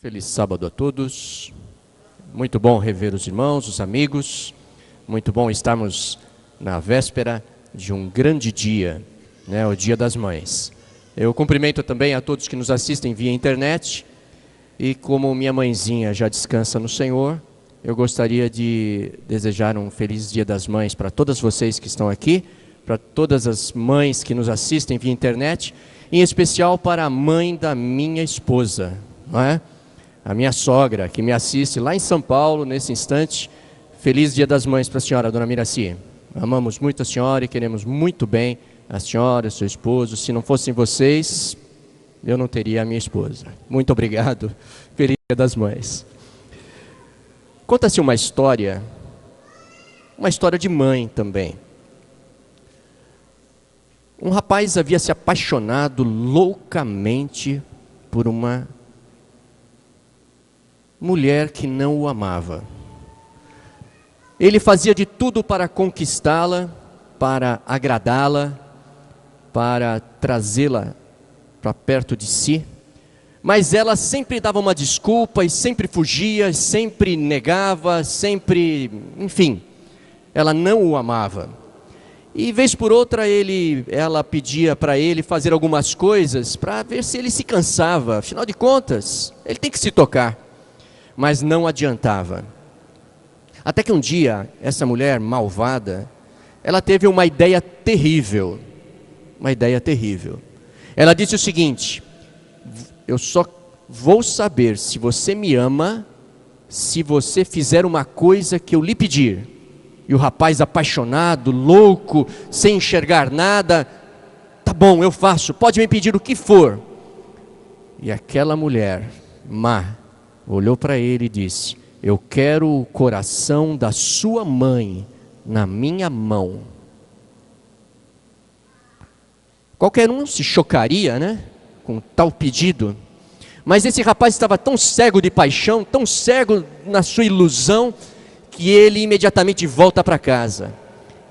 Feliz sábado a todos. Muito bom rever os irmãos, os amigos. Muito bom estarmos na véspera de um grande dia, o Dia das Mães. Eu cumprimento também a todos que nos assistem via internet. E como minha mãezinha já descansa no Senhor, eu gostaria de desejar um feliz Dia das Mães para todas vocês que estão aqui, para todas as mães que nos assistem via internet, em especial para a mãe da minha esposa, não é? A minha sogra, que me assiste lá em São Paulo, nesse instante. Feliz Dia das Mães para a senhora, dona Miraci. Amamos muito a senhora e queremos muito bem a senhora, seu esposo. Se não fossem vocês, eu não teria a minha esposa. Muito obrigado. Feliz Dia das Mães. Conta-se uma história de mãe também. Um rapaz havia se apaixonado loucamente por uma mulher que não o amava. Ele fazia de tudo para conquistá-la, para agradá-la, para trazê-la para perto de si, mas ela sempre dava uma desculpa e sempre fugia, sempre negava, enfim, ela não o amava. E vez por outra ela pedia para ele fazer algumas coisas para ver se ele se cansava. Afinal de contas, ele tem que se tocar. Mas não adiantava. Até que um dia, essa mulher malvada, ela teve uma ideia terrível. Uma ideia terrível. Ela disse o seguinte: eu só vou saber se você me ama se você fizer uma coisa que eu lhe pedir. E o rapaz apaixonado, louco, sem enxergar nada: tá bom, eu faço, pode me pedir o que for. E aquela mulher má olhou para ele e disse: eu quero o coração da sua mãe na minha mão. Qualquer um se chocaria, com tal pedido. Mas esse rapaz estava tão cego de paixão, tão cego na sua ilusão, que ele imediatamente volta para casa.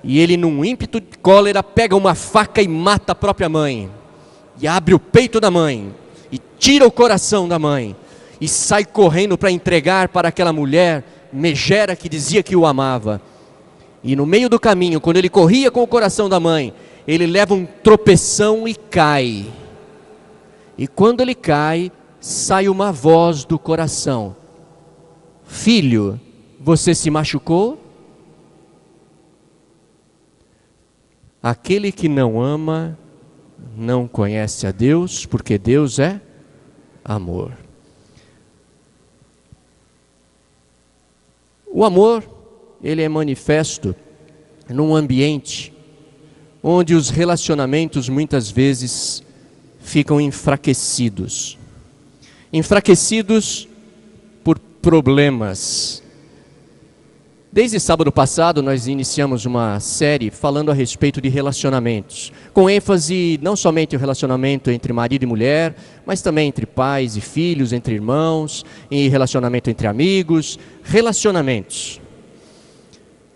E ele, num ímpeto de cólera, pega uma faca e mata a própria mãe. E abre o peito da mãe. E tira o coração da mãe. E sai correndo para entregar para aquela mulher megera que dizia que o amava. E no meio do caminho, quando ele corria com o coração da mãe, ele leva um tropeção e cai. E quando ele cai, sai uma voz do coração: filho, você se machucou? Aquele que não ama não conhece a Deus, porque Deus é amor. O amor, ele é manifesto num ambiente onde os relacionamentos muitas vezes ficam enfraquecidos. Enfraquecidos por problemas. Desde sábado passado nós iniciamos uma série falando a respeito de relacionamentos, com ênfase não somente o relacionamento entre marido e mulher, mas também entre pais e filhos, entre irmãos, em relacionamento entre amigos, relacionamentos.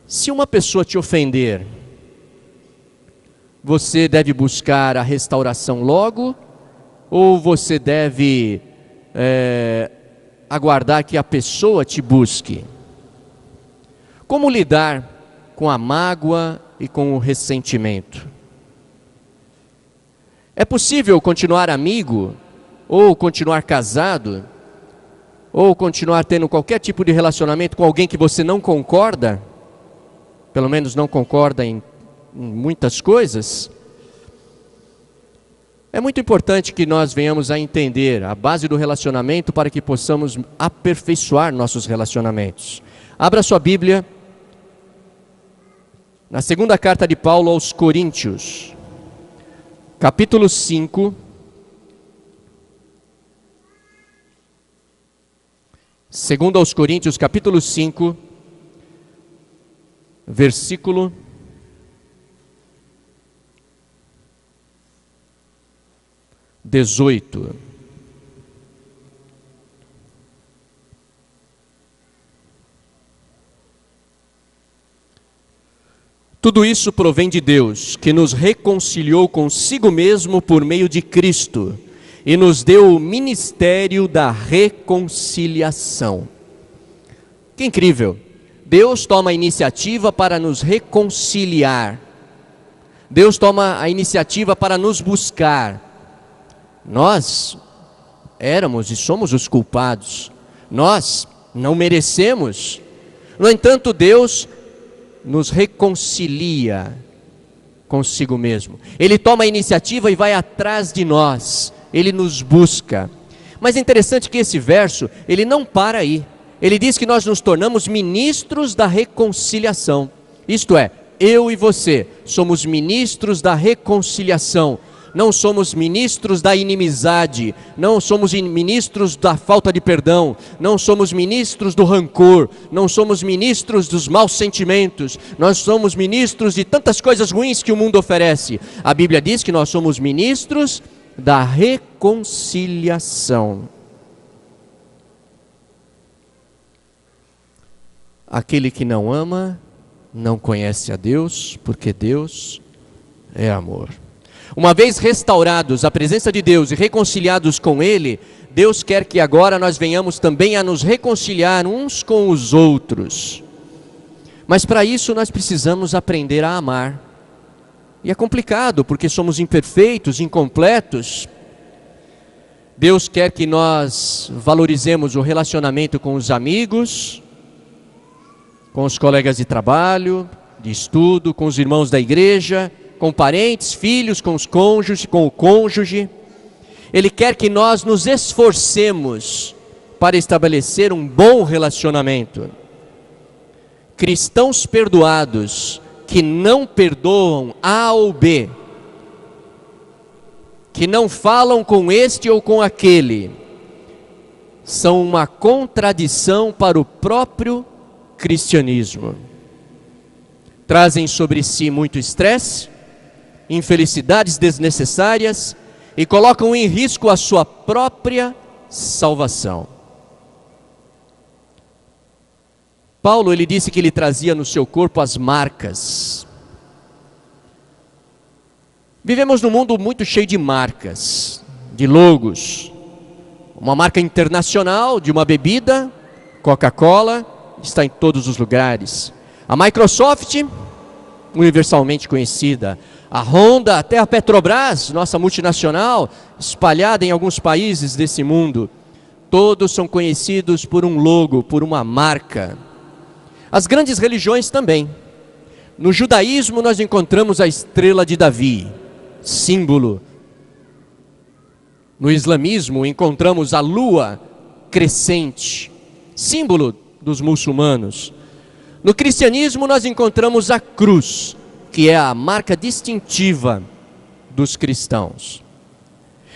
Se uma pessoa te ofender, você deve buscar a restauração logo, ou você deve aguardar que a pessoa te busque? Como lidar com a mágoa e com o ressentimento? É possível continuar amigo, ou continuar casado, ou continuar tendo qualquer tipo de relacionamento com alguém que você não concorda? Pelo menos não concorda em muitas coisas? É muito importante que nós venhamos a entender a base do relacionamento para que possamos aperfeiçoar nossos relacionamentos. Abra sua Bíblia na segunda carta de Paulo aos Coríntios, capítulo 5, segundo aos Coríntios, capítulo 5, versículo 18. Tudo isso provém de Deus, que nos reconciliou consigo mesmo por meio de Cristo, e nos deu o ministério da reconciliação. Que incrível! Deus toma a iniciativa para nos reconciliar. Deus toma a iniciativa para nos buscar. Nós éramos e somos os culpados. Nós não merecemos. No entanto, Deus nos reconcilia consigo mesmo. Ele toma a iniciativa e vai atrás de nós. Ele nos busca. Mas é interessante que esse verso, ele não para aí. Ele diz que nós nos tornamos ministros da reconciliação. Isto é, eu e você somos ministros da reconciliação. Não somos ministros da inimizade, não somos ministros da falta de perdão, não somos ministros do rancor, não somos ministros dos maus sentimentos, nós somos ministros de tantas coisas ruins que o mundo oferece. A Bíblia diz que nós somos ministros da reconciliação. Aquele que não ama, não conhece a Deus, porque Deus é amor. Uma vez restaurados à presença de Deus e reconciliados com Ele, Deus quer que agora nós venhamos também a nos reconciliar uns com os outros. Mas para isso nós precisamos aprender a amar. E é complicado, porque somos imperfeitos, incompletos. Deus quer que nós valorizemos o relacionamento com os amigos, com os colegas de trabalho, de estudo, com os irmãos da igreja, com parentes, filhos, com os cônjuges, com o cônjuge. Ele quer que nós nos esforcemos para estabelecer um bom relacionamento. Cristãos perdoados que não perdoam A ou B, que não falam com este ou com aquele, são uma contradição para o próprio cristianismo. Trazem sobre si muito estresse, infelicidades desnecessárias e colocam em risco a sua própria salvação. Paulo, ele disse que ele trazia no seu corpo as marcas. Vivemos num mundo muito cheio de marcas, de logos. Uma marca internacional de uma bebida, Coca-Cola, está em todos os lugares. A Microsoft, universalmente conhecida. A Honda, até a Petrobras, nossa multinacional, espalhada em alguns países desse mundo. Todos são conhecidos por um logo, por uma marca. As grandes religiões também. No judaísmo nós encontramos a estrela de Davi, símbolo. No islamismo encontramos a lua crescente, símbolo dos muçulmanos. No cristianismo nós encontramos a cruz, que é a marca distintiva dos cristãos.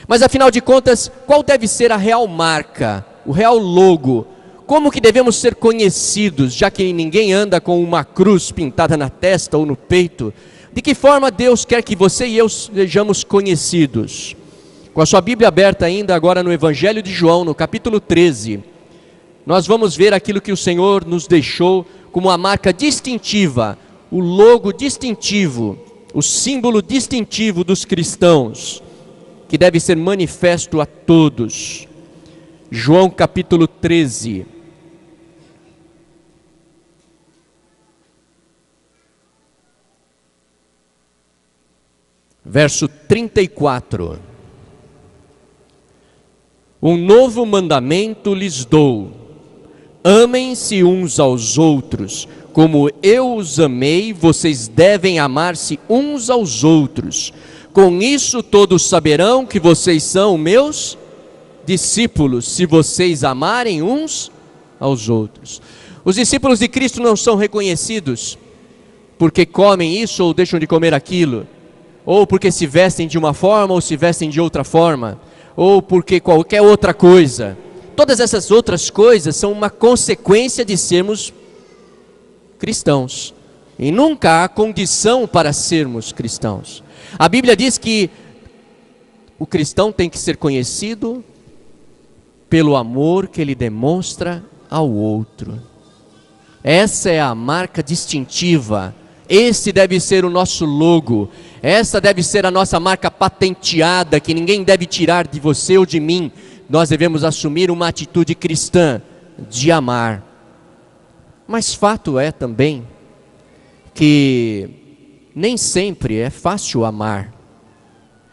Mas afinal de contas, qual deve ser a real marca, o real logo? Como que devemos ser conhecidos, já que ninguém anda com uma cruz pintada na testa ou no peito? De que forma Deus quer que você e eu sejamos conhecidos? Com a sua Bíblia aberta ainda agora no Evangelho de João, no capítulo 13, nós vamos ver aquilo que o Senhor nos deixou como a marca distintiva, o logo distintivo, o símbolo distintivo dos cristãos, que deve ser manifesto a todos. João capítulo 13. Verso 34. Um novo mandamento lhes dou: amem-se uns aos outros. Como eu os amei, vocês devem amar-se uns aos outros. Com isso todos saberão que vocês são meus discípulos, se vocês amarem uns aos outros. Os discípulos de Cristo não são reconhecidos porque comem isso ou deixam de comer aquilo, ou porque se vestem de uma forma ou se vestem de outra forma, ou porque qualquer outra coisa. Todas essas outras coisas são uma consequência de sermos cristãos, e nunca há condição para sermos cristãos. A Bíblia diz que o cristão tem que ser conhecido pelo amor que ele demonstra ao outro. Essa é a marca distintiva Esse deve ser o nosso logo, essa deve ser a nossa marca patenteada, que ninguém deve tirar de você ou de mim. Nós devemos assumir uma atitude cristã de amar. Mas fato é também que nem sempre é fácil amar.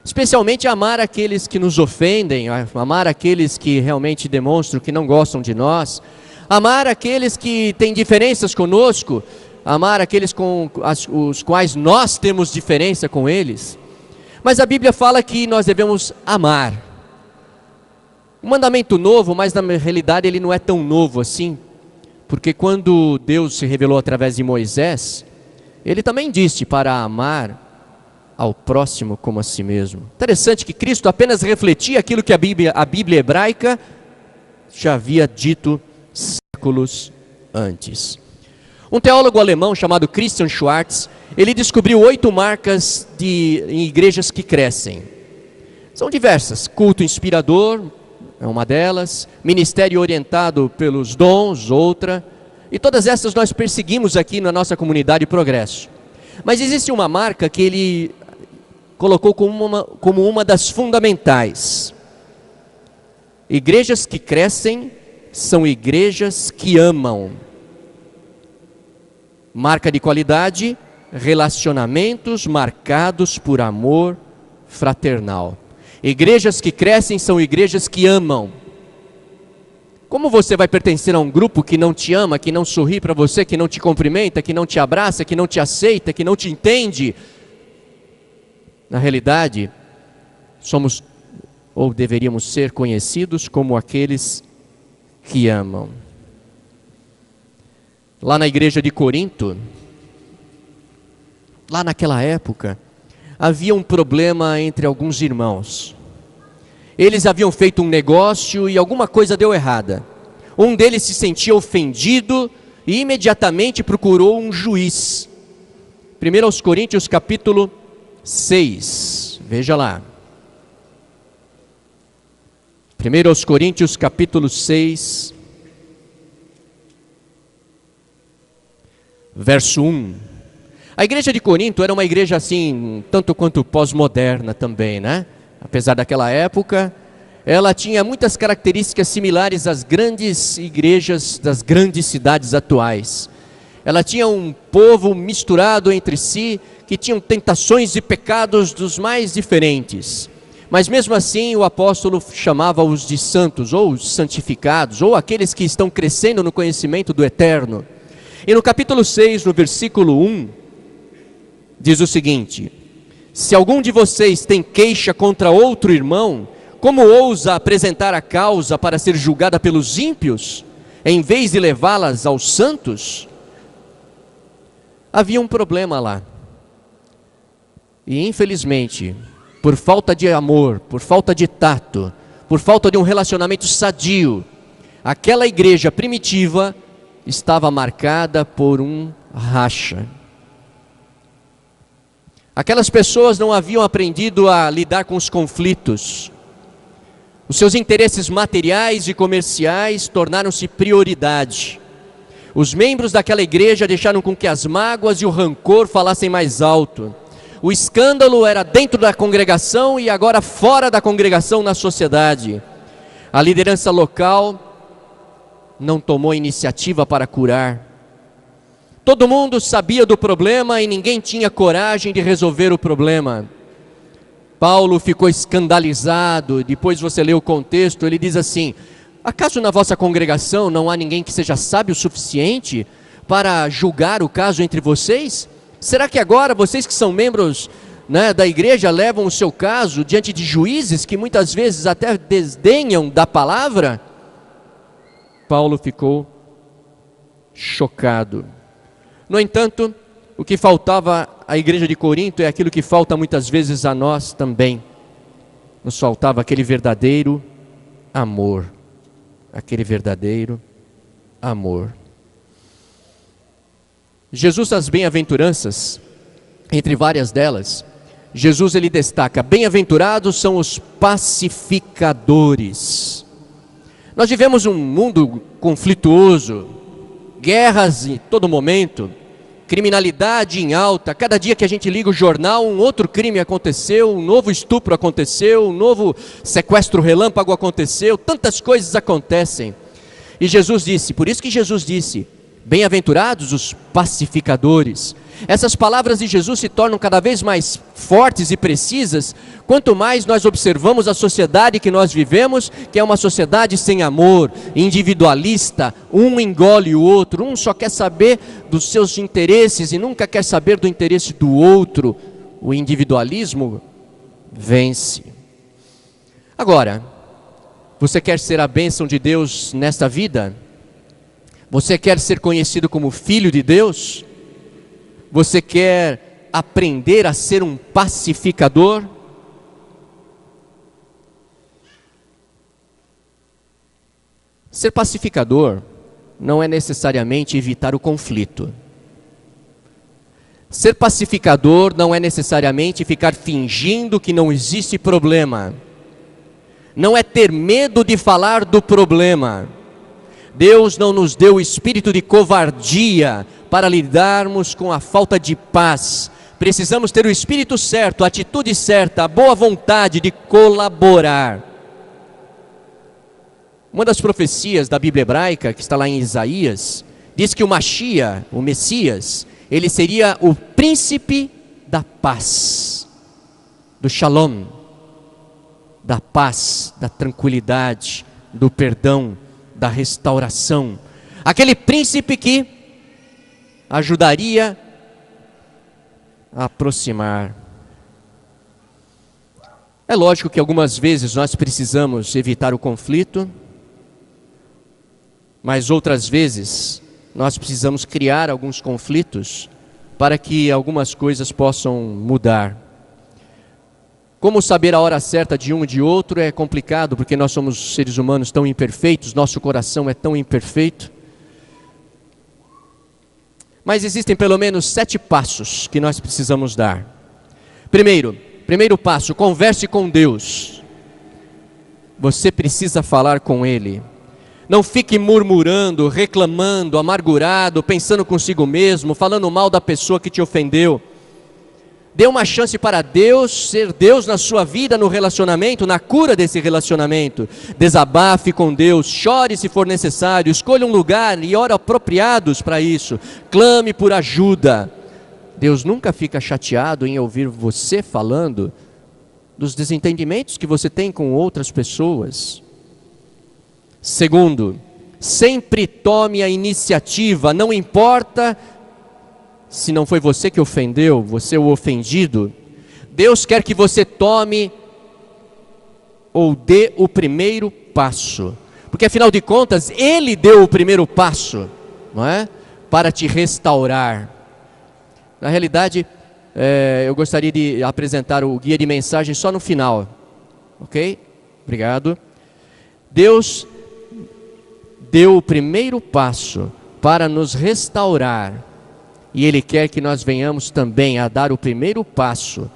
Especialmente amar aqueles que nos ofendem, amar aqueles que realmente demonstram que não gostam de nós, amar aqueles que têm diferenças conosco, amar aqueles com os quais nós temos diferença com eles. Mas a Bíblia fala que nós devemos amar. Um mandamento novo, mas na realidade ele não é tão novo assim, porque quando Deus se revelou através de Moisés, ele também disse para amar ao próximo como a si mesmo. Interessante que Cristo apenas refletia aquilo que a Bíblia hebraica já havia dito séculos antes. Um teólogo alemão chamado Christian Schwarz, ele descobriu 8 marcas em igrejas que crescem. São diversas: culto inspirador é uma delas, ministério orientado pelos dons, outra, e todas essas nós perseguimos aqui na nossa comunidade Progresso. Mas existe uma marca que ele colocou como uma das fundamentais. Igrejas que crescem são igrejas que amam. Marca de qualidade: relacionamentos marcados por amor fraternal. Igrejas que crescem são igrejas que amam. Como você vai pertencer a um grupo que não te ama, que não sorri para você, que não te cumprimenta, que não te abraça, que não te aceita, que não te entende? Na realidade, somos ou deveríamos ser conhecidos como aqueles que amam. Lá na igreja de Corinto, lá naquela época, havia um problema entre alguns irmãos. Eles haviam feito um negócio e alguma coisa deu errada. Um deles se sentia ofendido e imediatamente procurou um juiz. 1 Coríntios capítulo 6, veja lá. 1 Coríntios capítulo 6, verso 1. A igreja de Corinto era uma igreja assim, tanto quanto pós-moderna também, né? Apesar daquela época, ela tinha muitas características similares às grandes igrejas das grandes cidades atuais. Ela tinha um povo misturado entre si, que tinham tentações e pecados dos mais diferentes. Mas mesmo assim o apóstolo chamava-os de santos, ou santificados, ou aqueles que estão crescendo no conhecimento do eterno. E no capítulo 6, no versículo 1, diz o seguinte: se algum de vocês tem queixa contra outro irmão, como ousa apresentar a causa para ser julgada pelos ímpios, em vez de levá-las aos santos? Havia um problema lá. E infelizmente, por falta de amor, por falta de tato, por falta de um relacionamento sadio, aquela igreja primitiva estava marcada por um racha. Aquelas pessoas não haviam aprendido a lidar com os conflitos. Os seus interesses materiais e comerciais tornaram-se prioridade. Os membros daquela igreja deixaram com que as mágoas e o rancor falassem mais alto. O escândalo era dentro da congregação e agora fora da congregação na sociedade. A liderança local não tomou iniciativa para curar. Todo mundo sabia do problema e ninguém tinha coragem de resolver o problema. Paulo ficou escandalizado. Depois você lê o contexto, ele diz assim: acaso na vossa congregação não há ninguém que seja sábio o suficiente para julgar o caso entre vocês? Será que agora vocês que são membros, né, da igreja levam o seu caso diante de juízes que muitas vezes até desdenham da palavra? Paulo ficou chocado. No entanto, o que faltava à igreja de Corinto é aquilo que falta muitas vezes a nós também. Nos faltava aquele verdadeiro amor. Aquele verdadeiro amor. Jesus das bem-aventuranças, entre várias delas, Jesus ele destaca: bem-aventurados são os pacificadores. Nós vivemos um mundo conflituoso, guerras em todo momento, criminalidade em alta, cada dia que a gente liga o jornal, um outro crime aconteceu, um novo estupro aconteceu, um novo sequestro relâmpago aconteceu, tantas coisas acontecem. E Jesus disse, por isso que Jesus disse, bem-aventurados os pacificadores. Essas palavras de Jesus se tornam cada vez mais fortes e precisas, quanto mais nós observamos a sociedade que nós vivemos, que é uma sociedade sem amor, individualista, um engole o outro, um só quer saber dos seus interesses e nunca quer saber do interesse do outro. O individualismo vence. Agora, você quer ser a bênção de Deus nesta vida? Você quer ser conhecido como filho de Deus? Você quer aprender a ser um pacificador? Ser pacificador não é necessariamente evitar o conflito. Ser pacificador não é necessariamente ficar fingindo que não existe problema. Não é ter medo de falar do problema. Deus não nos deu o espírito de covardia para lidarmos com a falta de paz. Precisamos ter o espírito certo, a atitude certa, a boa vontade de colaborar. Uma das profecias da Bíblia hebraica, que está lá em Isaías, diz que o Mashiach, o Messias, ele seria o príncipe da paz, do shalom, da paz, da tranquilidade, do perdão, da restauração. Aquele príncipe que ajudaria a aproximar. É lógico que algumas vezes nós precisamos evitar o conflito, mas outras vezes nós precisamos criar alguns conflitos para que algumas coisas possam mudar. Como saber a hora certa de um e de outro é complicado, porque nós somos seres humanos tão imperfeitos, nosso coração é tão imperfeito. Mas existem pelo menos 7 passos que nós precisamos dar. Primeiro passo, converse com Deus. Você precisa falar com Ele. Não fique murmurando, reclamando, amargurado, pensando consigo mesmo, falando mal da pessoa que te ofendeu. Dê uma chance para Deus ser Deus na sua vida, no relacionamento, na cura desse relacionamento. Desabafe com Deus, chore se for necessário, escolha um lugar e hora apropriados para isso. Clame por ajuda. Deus nunca fica chateado em ouvir você falando dos desentendimentos que você tem com outras pessoas. Segundo, sempre tome a iniciativa, não importa se não foi você que ofendeu, você o ofendido. Deus quer que você tome ou dê o primeiro passo, porque afinal de contas, Ele deu o primeiro passo, não é? Para te restaurar. Na realidade, eu gostaria de apresentar o guia de mensagem só no final, ok? Obrigado. Deus deu o primeiro passo para nos restaurar, e Ele quer que nós venhamos também a dar o primeiro passo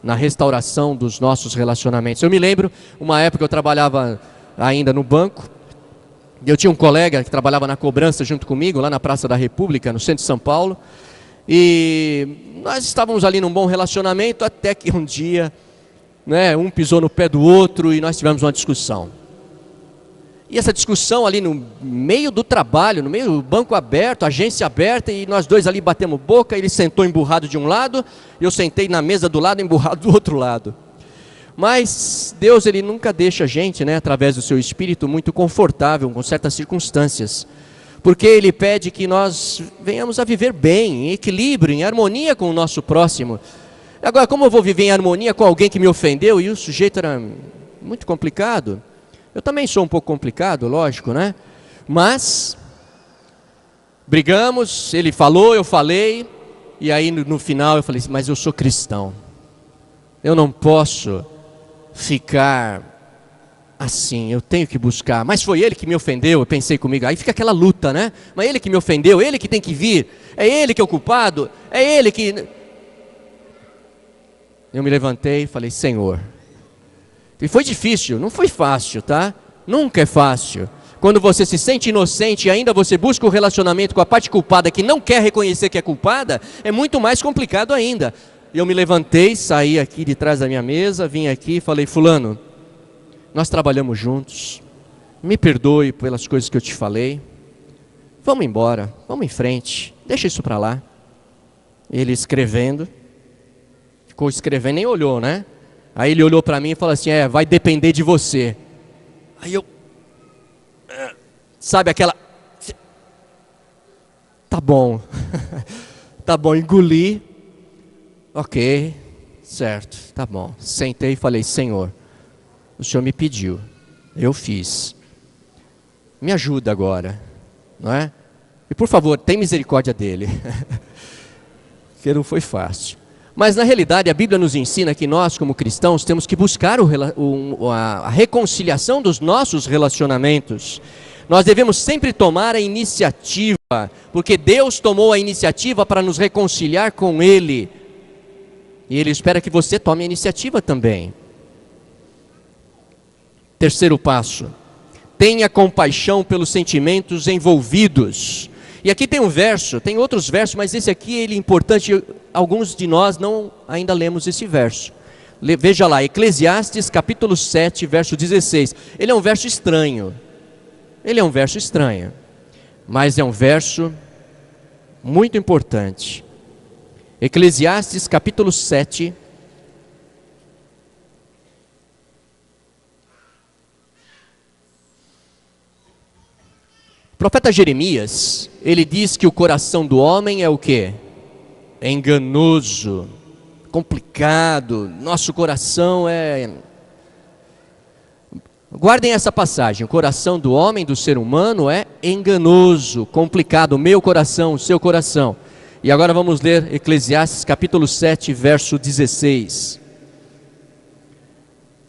na restauração dos nossos relacionamentos. Eu me lembro, uma época eu trabalhava ainda no banco, e eu tinha um colega que trabalhava na cobrança junto comigo, lá na Praça da República, no centro de São Paulo, e nós estávamos ali num bom relacionamento, até que um dia, um pisou no pé do outro e nós tivemos uma discussão. E essa discussão ali no meio do trabalho, no meio do banco aberto, agência aberta, e nós dois ali batemos boca, ele sentou emburrado de um lado, eu sentei na mesa do lado, emburrado do outro lado. Mas Deus, Ele nunca deixa a gente, através do seu Espírito, muito confortável com certas circunstâncias. Porque Ele pede que nós venhamos a viver bem, em equilíbrio, em harmonia com o nosso próximo. Agora, como eu vou viver em harmonia com alguém que me ofendeu e o sujeito era muito complicado? Eu também sou um pouco complicado, lógico, Mas, brigamos, ele falou, eu falei, e aí no final eu falei, mas eu sou cristão. Eu não posso ficar assim, eu tenho que buscar. Mas foi ele que me ofendeu, eu pensei comigo. Aí fica aquela luta, Mas ele que me ofendeu, ele que tem que vir. É ele que é o culpado, é ele que... Eu me levantei e falei, Senhor... E foi difícil, não foi fácil, tá? Nunca é fácil. Quando você se sente inocente e ainda você busca o relacionamento com a parte culpada que não quer reconhecer que é culpada, é muito mais complicado ainda. Eu me levantei, saí aqui de trás da minha mesa, vim aqui e falei: fulano, nós trabalhamos juntos, me perdoe pelas coisas que eu te falei, vamos embora, vamos em frente, deixa isso para lá. Ele escrevendo, ficou escrevendo, nem olhou, né? Aí ele olhou para mim e falou assim: vai depender de você. Aí eu, sabe aquela, tá bom, tá bom, engoli, ok, certo, tá bom. Sentei e falei: Senhor, o Senhor me pediu, eu fiz, me ajuda agora, não é? E por favor, tem misericórdia dele, porque não foi fácil. Mas na realidade a Bíblia nos ensina que nós como cristãos temos que buscar a reconciliação dos nossos relacionamentos. Nós devemos sempre tomar a iniciativa, porque Deus tomou a iniciativa para nos reconciliar com Ele. E Ele espera que você tome a iniciativa também. Terceiro passo: tenha compaixão pelos sentimentos envolvidos. E aqui tem um verso, tem outros versos, mas esse aqui ele é importante. Alguns de nós não ainda lemos esse verso. Veja lá, Eclesiastes capítulo 7, verso 16. Ele é um verso estranho. Ele é um verso estranho, mas é um verso muito importante. Eclesiastes capítulo 7. O profeta Jeremias, ele diz que o coração do homem é o quê? É enganoso, complicado, nosso coração é... Guardem essa passagem: o coração do homem, do ser humano é enganoso, complicado, o meu coração, o seu coração. E agora vamos ler Eclesiastes capítulo 7, verso 16.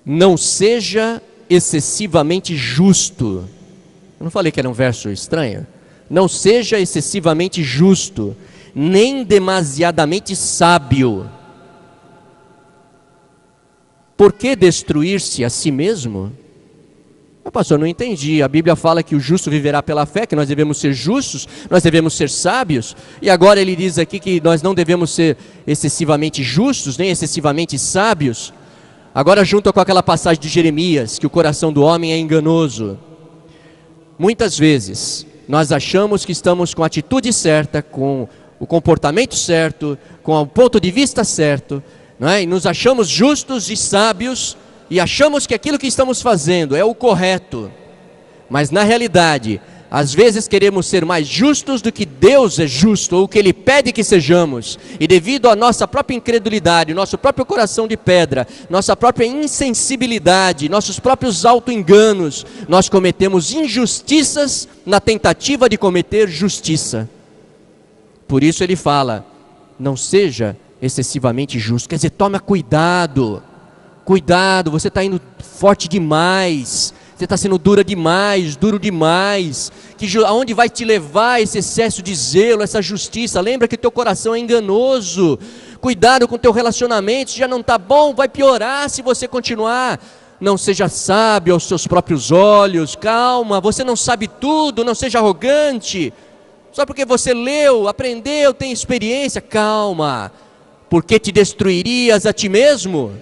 Não seja excessivamente justo. Eu não falei que era um verso estranho? Não seja excessivamente justo, nem demasiadamente sábio. Por que destruir-se a si mesmo? Pastor, não entendi. A Bíblia fala que o justo viverá pela fé, que nós devemos ser justos, nós devemos ser sábios. E agora ele diz aqui que nós não devemos ser excessivamente justos, nem excessivamente sábios. Agora junta com aquela passagem de Jeremias, que o coração do homem é enganoso. Muitas vezes nós achamos que estamos com a atitude certa, com o comportamento certo, com o ponto de vista certo, não é? E nos achamos justos e sábios, e achamos que aquilo que estamos fazendo é o correto. Mas na realidade, às vezes queremos ser mais justos do que Deus é justo, ou o que Ele pede que sejamos. E devido à nossa própria incredulidade, nosso próprio coração de pedra, nossa própria insensibilidade, nossos próprios auto-enganos, nós cometemos injustiças na tentativa de cometer justiça. Por isso ele fala: não seja excessivamente justo. Quer dizer, toma cuidado. Cuidado, você está indo forte demais, você está sendo dura demais, duro demais. Aonde vai te levar esse excesso de zelo, essa justiça? Lembra que teu coração é enganoso. Cuidado com teu relacionamento, já não está bom, vai piorar se você continuar. Não seja sábio aos seus próprios olhos, calma, você não sabe tudo, não seja arrogante. Só porque você leu, aprendeu, tem experiência, calma. Porque te destruirias a ti mesmo?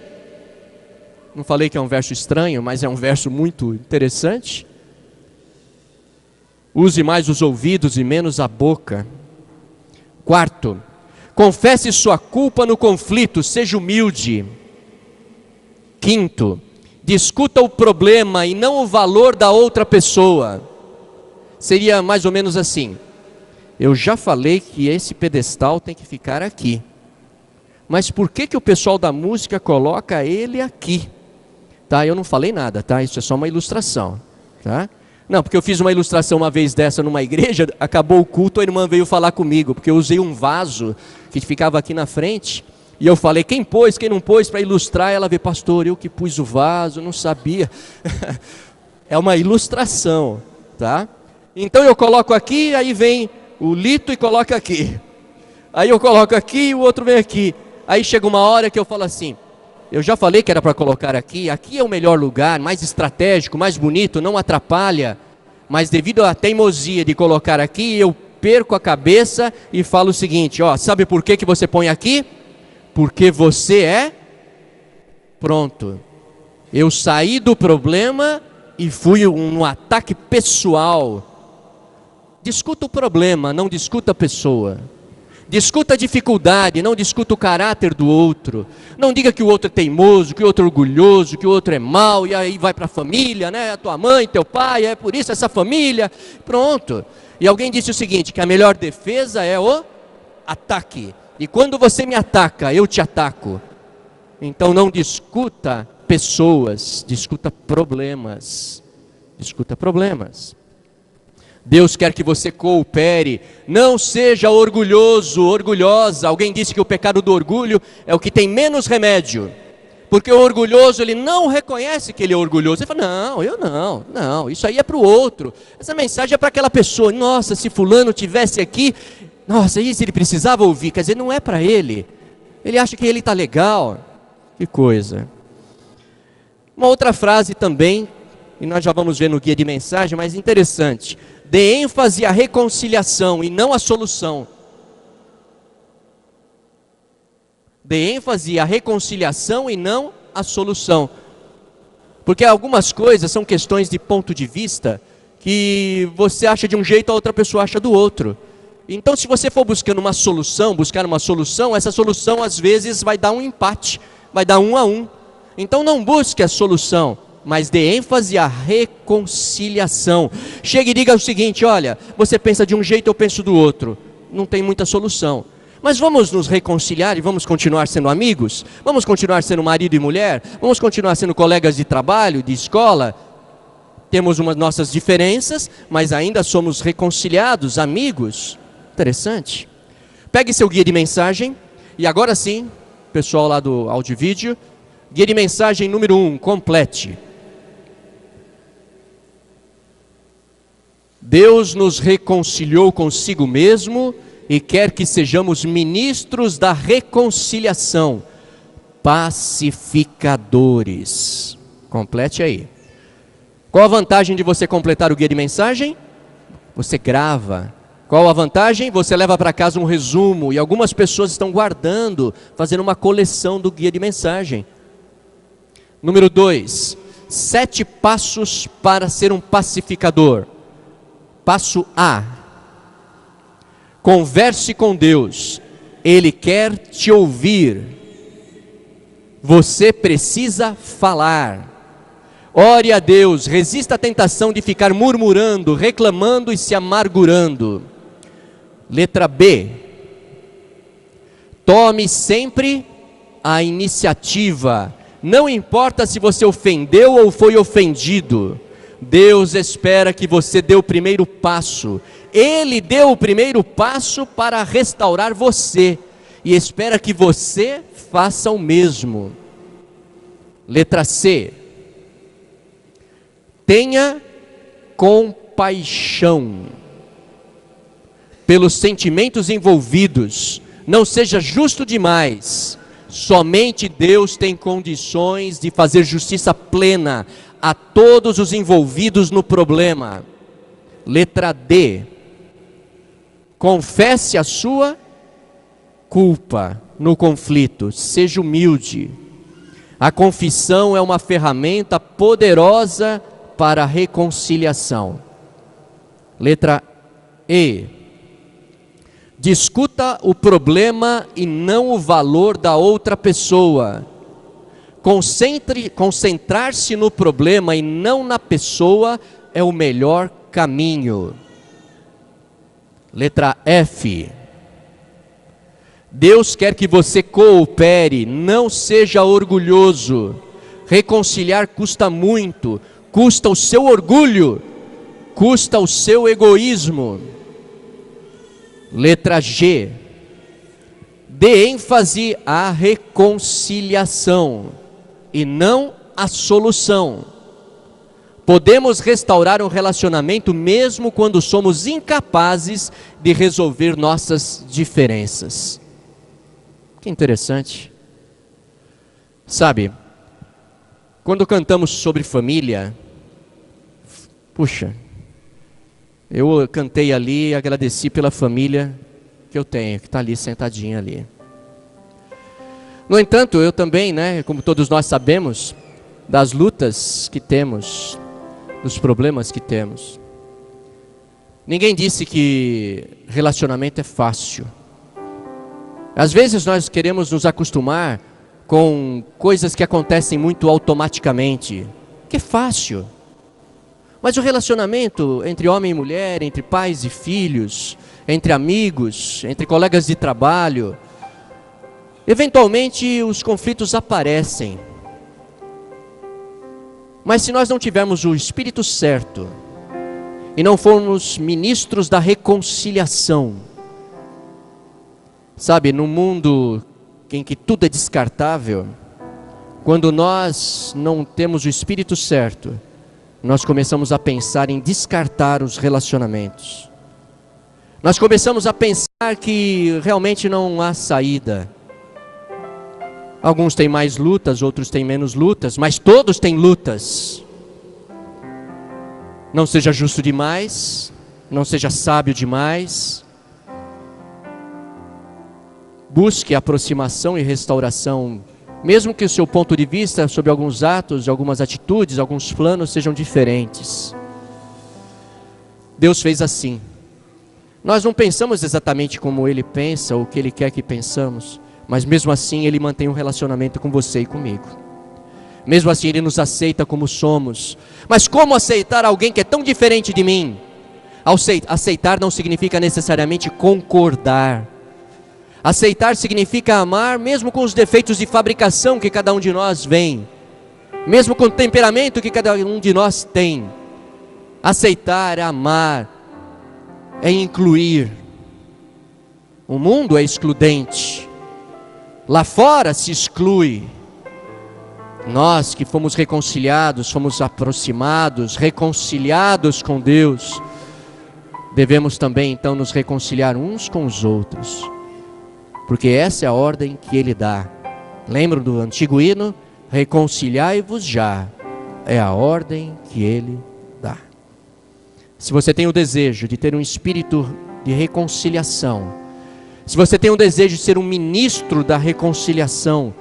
Não falei que é um verso estranho, mas é um verso muito interessante. Use mais os ouvidos e menos a boca. Quarto, confesse sua culpa no conflito, seja humilde. Quinto, discuta o problema e não o valor da outra pessoa. Seria mais ou menos assim: eu já falei que esse pedestal tem que ficar aqui, mas por que o pessoal da música coloca ele aqui? Tá, eu não falei nada, tá? Isso é só uma ilustração, tá? Não, porque eu fiz uma ilustração uma vez dessa numa igreja, acabou o culto, a irmã veio falar comigo, porque eu usei um vaso que ficava aqui na frente, e eu falei: quem pôs, quem não pôs, para ilustrar. Ela veio: pastor, eu que pus o vaso, não sabia. É uma ilustração, tá? Então eu coloco aqui, aí vem o Lito e coloca aqui. Aí eu coloco aqui e o outro vem aqui. Aí chega uma hora que eu falo assim: eu já falei que era para colocar aqui, aqui é o melhor lugar, mais estratégico, mais bonito, não atrapalha. Mas devido à teimosia de colocar aqui, eu perco a cabeça e falo o seguinte, ó, sabe por que você põe aqui? Porque você é pronto. Eu saí do problema e fui um ataque pessoal. Discuta o problema, não discuta a pessoa. Discuta a dificuldade, não discuta o caráter do outro. Não diga que o outro é teimoso, que o outro é orgulhoso, que o outro é mau, e aí vai para a família, né? A tua mãe, teu pai, é por isso essa família. Pronto. E alguém disse o seguinte, que a melhor defesa é o ataque. E quando você me ataca, eu te ataco. Então não discuta pessoas, discuta problemas. Discuta problemas. Deus quer que você coopere, não seja orgulhoso, orgulhosa. Alguém disse que o pecado do orgulho é o que tem menos remédio. Porque o orgulhoso, ele não reconhece que ele é orgulhoso. Ele fala, não, eu não, isso aí é para o outro. Essa mensagem é para aquela pessoa. Nossa, se fulano tivesse aqui, nossa, isso ele precisava ouvir. Quer dizer, não é para ele. Ele acha que ele está legal. Que coisa. Uma outra frase também, e nós já vamos ver no guia de mensagem, mas interessante. Dê ênfase à reconciliação e não à solução. Dê ênfase à reconciliação e não à solução. Porque algumas coisas são questões de ponto de vista que você acha de um jeito, a outra pessoa acha do outro. Então, se você for buscar uma solução, essa solução às vezes vai dar um empate, vai dar 1-1. Então não busque a solução, mas dê ênfase à reconciliação. Chegue e diga o seguinte, olha, você pensa de um jeito, eu penso do outro. Não tem muita solução. Mas vamos nos reconciliar e vamos continuar sendo amigos? Vamos continuar sendo marido e mulher? Vamos continuar sendo colegas de trabalho, de escola? Temos umas nossas diferenças, mas ainda somos reconciliados, amigos. Interessante. Pegue seu guia de mensagem e agora sim, pessoal lá do áudio e vídeo, guia de mensagem número 1, complete. Deus nos reconciliou consigo mesmo e quer que sejamos ministros da reconciliação, pacificadores. Complete aí. Qual a vantagem de você completar o guia de mensagem? Você grava. Qual a vantagem? Você leva para casa um resumo e algumas pessoas estão guardando, fazendo uma coleção do guia de mensagem. Número 2, 7 passos para ser um pacificador. Passo A, converse com Deus, Ele quer te ouvir, você precisa falar. Ore a Deus, resista à tentação de ficar murmurando, reclamando e se amargurando. Letra B, tome sempre a iniciativa, não importa se você ofendeu ou foi ofendido. Deus espera que você dê o primeiro passo. Ele deu o primeiro passo para restaurar você e espera que você faça o mesmo. Letra C. Tenha compaixão pelos sentimentos envolvidos. Não seja justo demais. Somente Deus tem condições de fazer justiça plena a todos os envolvidos no problema. Letra D. Confesse a sua culpa no conflito. Seja humilde. A confissão é uma ferramenta poderosa para a reconciliação. Letra E. Discuta o problema e não o valor da outra pessoa. Concentrar-se no problema e não na pessoa é o melhor caminho. Letra F. Deus quer que você coopere, não seja orgulhoso. Reconciliar custa muito, custa o seu orgulho, custa o seu egoísmo. Letra G. Dê ênfase à reconciliação e não à solução. Podemos restaurar um relacionamento mesmo quando somos incapazes de resolver nossas diferenças. Que interessante. Sabe, quando cantamos sobre família, puxa, Eu cantei ali e agradeci pela família que eu tenho, que está ali sentadinha ali. No entanto, eu também, como todos nós sabemos, das lutas que temos, dos problemas que temos. Ninguém disse que relacionamento é fácil. Às vezes nós queremos nos acostumar com coisas que acontecem muito automaticamente, que é fácil. Mas o relacionamento entre homem e mulher, entre pais e filhos, entre amigos, entre colegas de trabalho, eventualmente os conflitos aparecem. Mas se nós não tivermos o espírito certo e não formos ministros da reconciliação, sabe, num mundo em que tudo é descartável, quando nós não temos o espírito certo, nós começamos a pensar em descartar os relacionamentos. Nós começamos a pensar que realmente não há saída. Alguns têm mais lutas, outros têm menos lutas, mas todos têm lutas. Não seja justo demais, não seja sábio demais. Busque aproximação e restauração, mesmo que o seu ponto de vista sobre alguns atos, algumas atitudes, alguns planos sejam diferentes. Deus fez assim. Nós não pensamos exatamente como Ele pensa, ou o que Ele quer que pensamos, mas mesmo assim Ele mantém um relacionamento com você e comigo. Mesmo assim Ele nos aceita como somos. Mas como aceitar alguém que é tão diferente de mim? Aceitar não significa necessariamente concordar. Aceitar significa amar mesmo com os defeitos de fabricação que cada um de nós tem, mesmo com o temperamento que cada um de nós tem. Aceitar é amar, é incluir. O mundo é excludente. Lá fora se exclui. Nós que fomos reconciliados, fomos aproximados, reconciliados com Deus, devemos também então nos reconciliar uns com os outros, porque essa é a ordem que Ele dá. Lembram do antigo hino? Reconciliai-vos já. É a ordem que Ele dá. Se você tem o desejo de ter um espírito de reconciliação, se você tem o desejo de ser um ministro da reconciliação,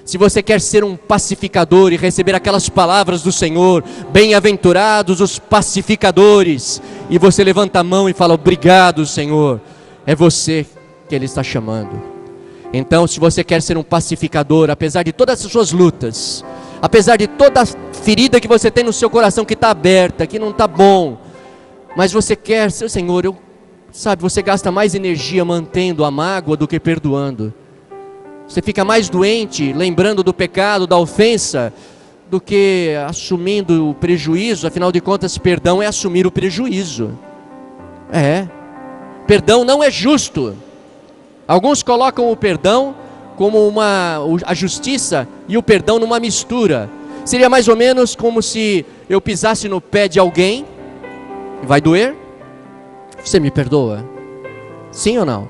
se você quer ser um pacificador e receber aquelas palavras do Senhor, bem-aventurados os pacificadores, e você levanta a mão e fala, obrigado, Senhor, é você que Ele está chamando. Então, se você quer ser um pacificador, apesar de todas as suas lutas, apesar de toda a ferida que você tem no seu coração que está aberta, que não está bom, mas você quer ser, Senhor, você gasta mais energia mantendo a mágoa do que perdoando. Você fica mais doente lembrando do pecado, da ofensa, do que assumindo o prejuízo. Afinal de contas, perdão é assumir o prejuízo. Perdão não é justo. Alguns colocam o perdão como a justiça e o perdão numa mistura. Seria mais ou menos como se eu pisasse no pé de alguém. Vai doer? Você me perdoa? Sim ou não?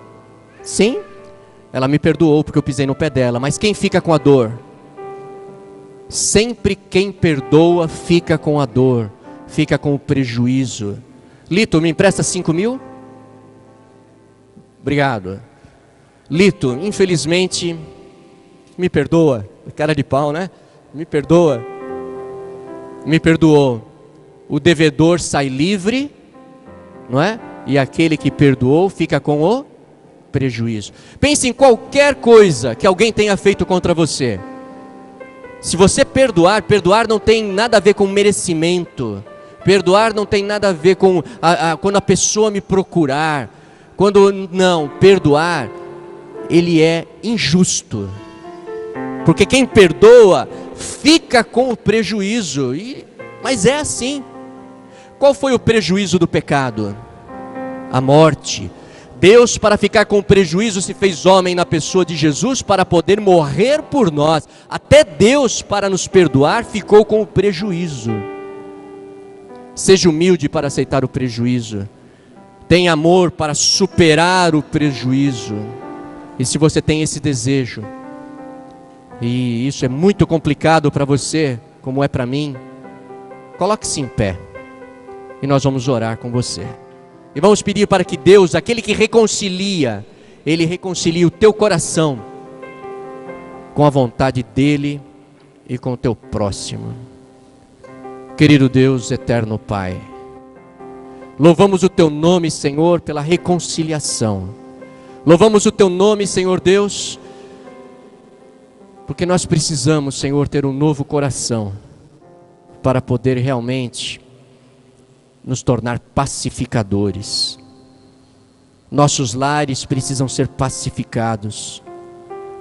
Sim? Ela me perdoou porque eu pisei no pé dela. Mas quem fica com a dor? Sempre quem perdoa fica com a dor, fica com o prejuízo. Lito, me empresta 5.000? Obrigado. Lito, infelizmente, me perdoa. Cara de pau, né? Me perdoa. Me perdoou. O devedor sai livre, não é? E aquele que perdoou fica com o prejuízo. Pense em qualquer coisa que alguém tenha feito contra você. Se você perdoar não tem nada a ver com merecimento. Perdoar não tem nada a ver com quando a pessoa me procurar. Perdoar, ele é injusto. Porque quem perdoa fica com o prejuízo. Mas é assim. Qual foi o prejuízo do pecado? A morte. Deus, para ficar com o prejuízo, se fez homem na pessoa de Jesus para poder morrer por nós. Até Deus, para nos perdoar, ficou com o prejuízo. Seja humilde para aceitar o prejuízo. Tenha amor para superar o prejuízo. E se você tem esse desejo, e isso é muito complicado para você, como é para mim, coloque-se em pé. E nós vamos orar com você. E vamos pedir para que Deus, aquele que reconcilia, Ele reconcilie o teu coração com a vontade dEle e com o teu próximo. Querido Deus, eterno Pai, louvamos o teu nome, Senhor, pela reconciliação. Louvamos o teu nome, Senhor Deus, porque nós precisamos, Senhor, ter um novo coração para poder realmente nos tornar pacificadores. Nossos lares precisam ser pacificados,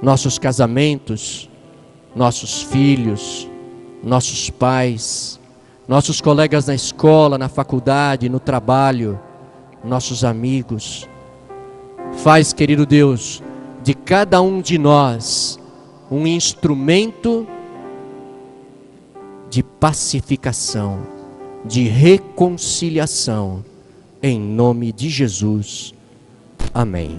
nossos casamentos, nossos filhos, nossos pais, nossos colegas na escola, na faculdade, no trabalho, nossos amigos. Faz, querido Deus, de cada um de nós um instrumento de pacificação, de reconciliação, em nome de Jesus. Amém.